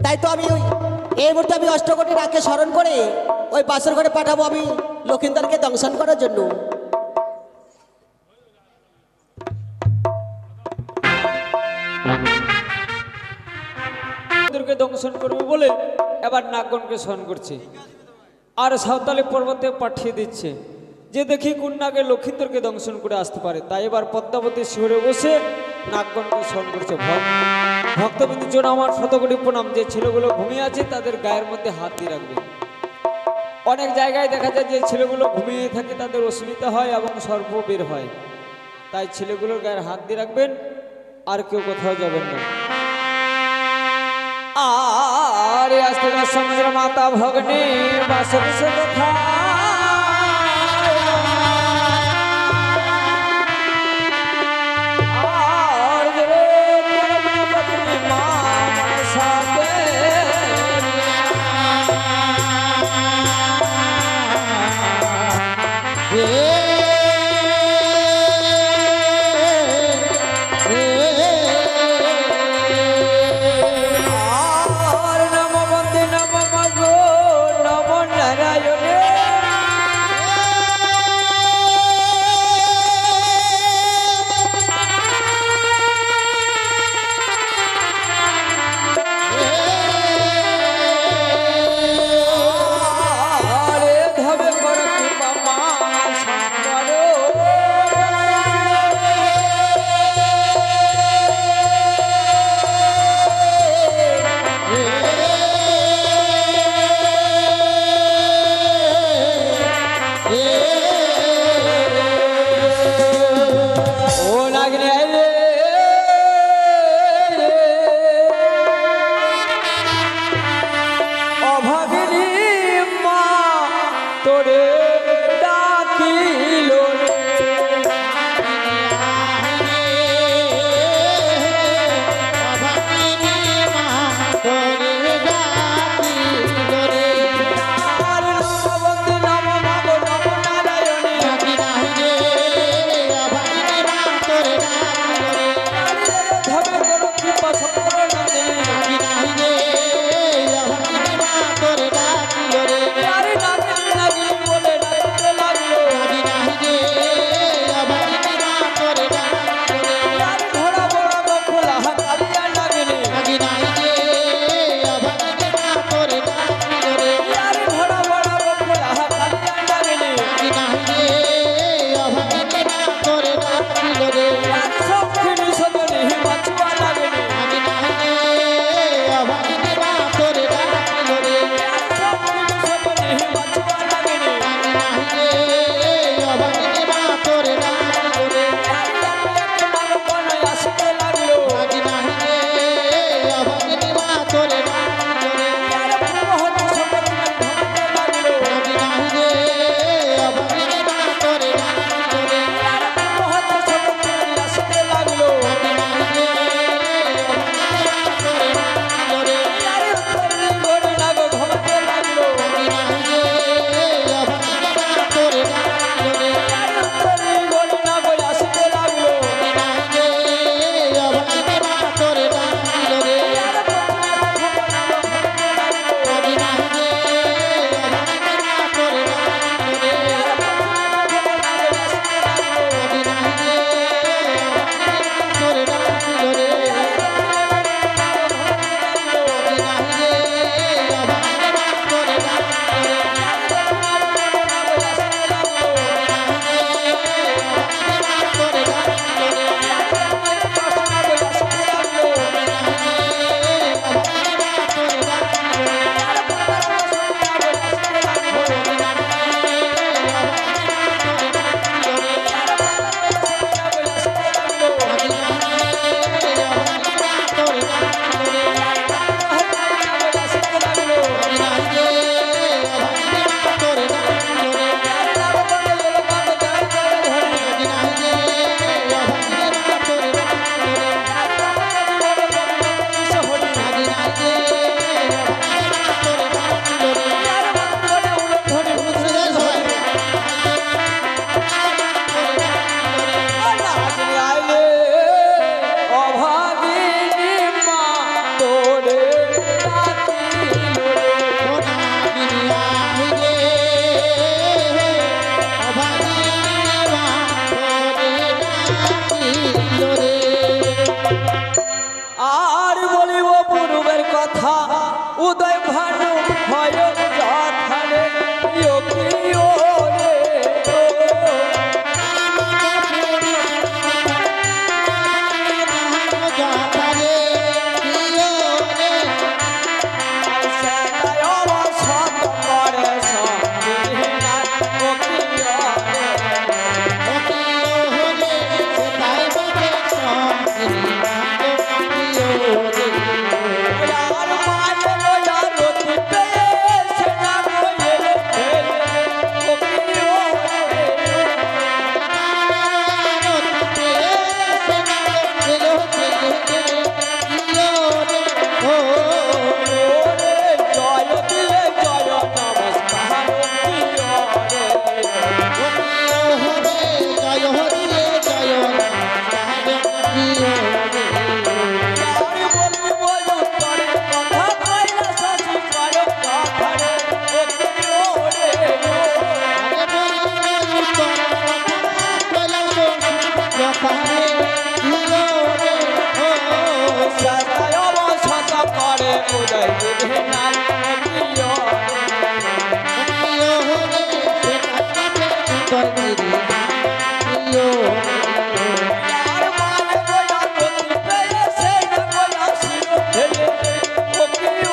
তাই তো আমি ওই এই মুহূর্তে আমি অষ্টকোটি নাগকে স্মরণ করে ওই বাসর ঘরে পাঠাবো আমি লক্ষিন্দরকে দংশন করার জন্য। দংশন করবে বলে এবার নাগগণকে স্মরণ করছে আর সাঁওতালি পর্বতে পাঠিয়ে দিচ্ছে যে দেখি কোন নাগে লক্ষিন্দরকে দংশন করে আসতে পারে। তাই এবার পদ্মাবতী শিহরে বসে নাগগণকে স্মরণ করছে। ভক্তবিন্দুর জন্য আমার শতকোটি প্রণাম। যে ছেলেগুলো ঘুমিয়ে আছে তাদের গায়ের মধ্যে হাত দিয়ে রাখবে। অনেক জায়গায় দেখা যায় যে ছেলেগুলো ঘুমিয়ে থাকে তাদের অসুবিধা হয় এবং সর্প বের হয়, তাই ছেলেগুলোর গায়ের হাত দিয়ে রাখবেন আর কেউ কোথাও যাবেন না। আর আস্তে সমুদ্র মাতা ভগ্নে বাসর কথা উদয় দিঘে নাই প্রিয় আর মায়ে গোয়া গতি পেয়ে সে না গোয়া ছিল ফেলে ও প্রিয়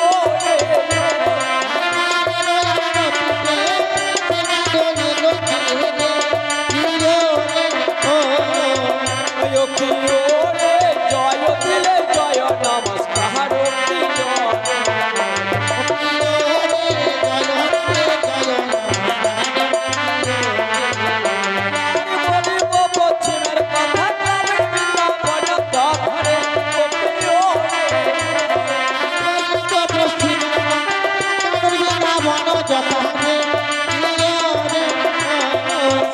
ও প্রিয় রে জয় দিলে জয় নমস্কার প্রিয় বলিব পশ্চিমের কথা তবে বৃন্দাবন ধরে ও প্রিয়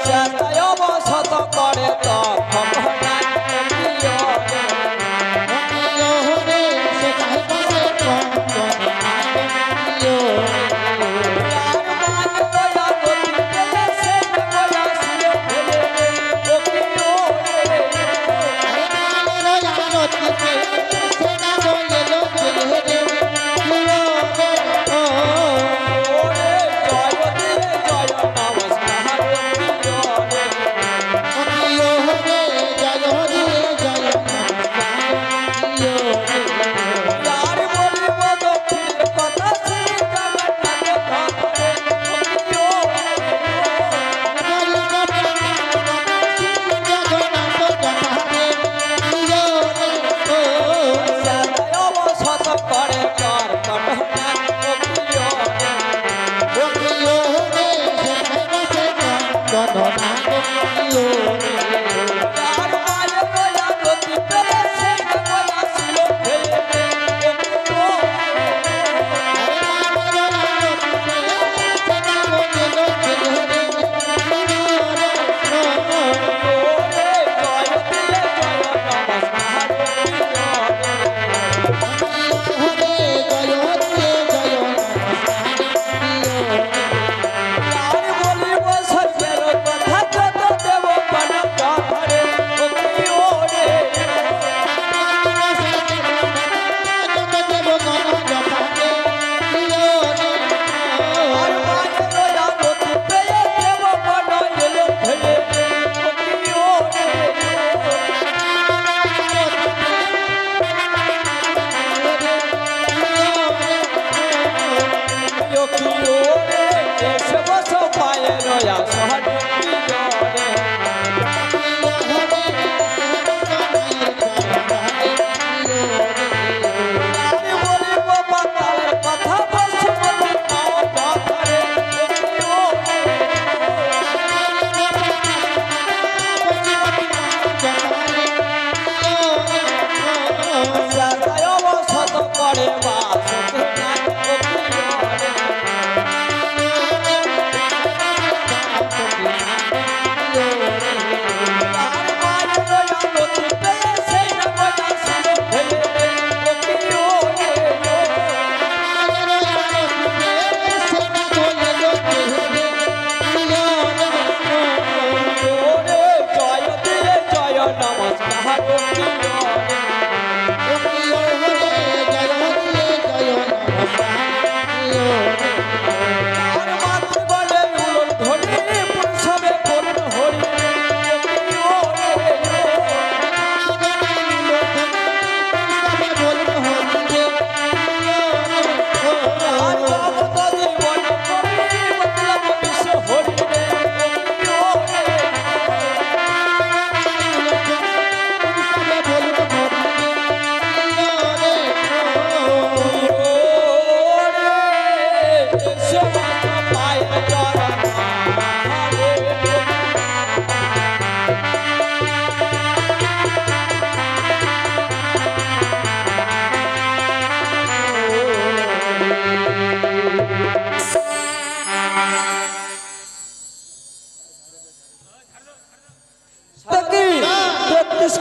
সদায় বসত করে তখন নাই প্রিয় আর মায়ে গোয়া গতি পেয়ে সে না গোয়া ছিল ফেলে ও প্রিয় ওরে জয় দিলে জয় নমস্কার প্রিয় আর বলিব দক্ষিণের কথা শ্রী জগন্নাথ ধরে ও প্রিয় সদায় বসত করে কর্কট নাই ও প্রিয় আর মায়ে গোয়া গতি পেয়ে সে না গোয়া ছিল ফেলে ও প্রিয় ওরে জয় দিলে জয় নমস্কার প্রিয় আর বলিব সত্যের কথা যত দেব বন ধরে ও প্রিয় রে আর মায়ে গোয়া গতি পেয়ে দেব বন এলো ফেলে ও প্রিয় রে প্রিয় প্রিয় রে এসে বসো পায়ে রয়া সহনে প্রিয় রে আর বলিব পাতালের কথা বসুমতি পাও ধরে ও প্রিয় সদায় বসত করে বাসতে নাই ও প্রিয় আর মায়ে গোয়া গতি পেয়ে সে না গোয়া ছিল ফেলে ও প্রিয় ওরে জয় দিলে জয় নমস্কার প্রিয় আর মাতৃ বলে উলন ধরি পুরসবে পূর্ণ হরি ও প্রিয় আর জগত জীবন করি মতলব বিশ্ব হরি রে ও প্রিয়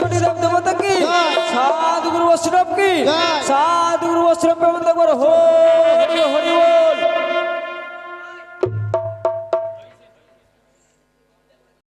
কোটি দেব দেবতা কি সাধুগুরু বৈষ্ণব কি সাধুগুরু বৈষ্ণব বন্ধ করো